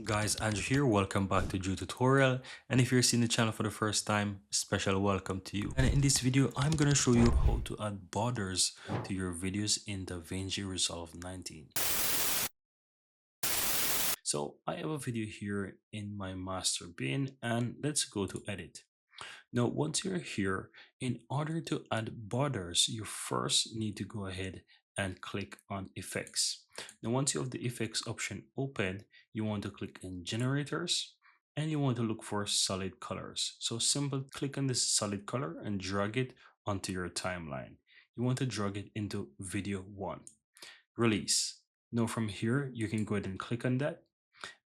Guys, Andrew here. Welcome back to Drew Tutorial. And if you're seeing the channel for the first time, special welcome to you. And in this video, I'm going to show you how to add borders to your videos in DaVinci Resolve 19. So I have a video here in my master bin, and let's go to edit. Now, once you're here, in order to add borders, you first need to go ahead and click on effects. Now, once you have the effects option open, you want to click in generators and you want to look for solid colors. So simple, click on this solid color and drag it onto your timeline. You want to drag it into video 1. Release. Now from here, you can go ahead and click on that.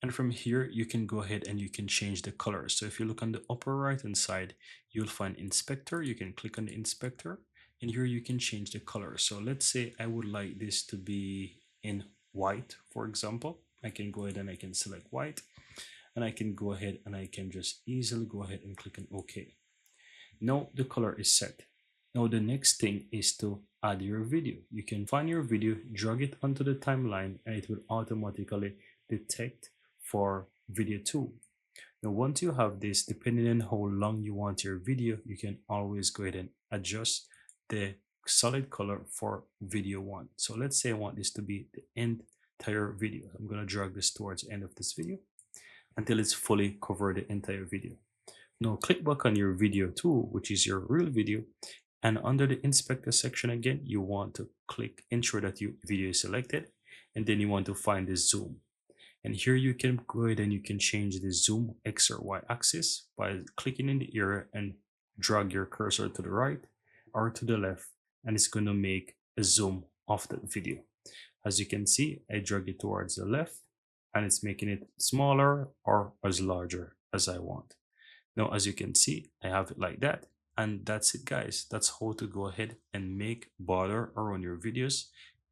And from here, you can go ahead and you can change the color. So if you look on the upper right hand side, you'll find inspector. You can click on the inspector and here you can change the color. So let's say I would like this to be in white, for example. I can go ahead and I can select white and I can go ahead and I can just easily go ahead and click on OK. Now the color is set. Now the next thing is to add your video. You can find your video, drag it onto the timeline and it will automatically detect for video 2. Now once you have this, depending on how long you want your video, you can always go ahead and adjust the solid color for video 1. So let's say I want this to be the entire video. I'm going to drag this towards the end of this video until it's fully covered the entire video. Now click back on your video 2, which is your real video, and under the inspector section again, you want to click ensure that your video is selected, and then you want to find the zoom. And here you can go ahead and you can change the zoom X or Y axis by clicking in the area and drag your cursor to the right or to the left, and it's going to make a zoom of the video. As you can see, I drag it towards the left and it's making it smaller or as larger as I want. Now, as you can see, I have it like that. And that's it, guys. That's how to go ahead and make border around your videos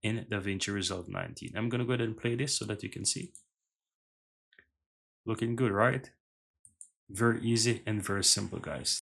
in DaVinci Resolve 19. I'm going to go ahead and play this so that you can see. Looking good, right? Very easy and very simple, guys.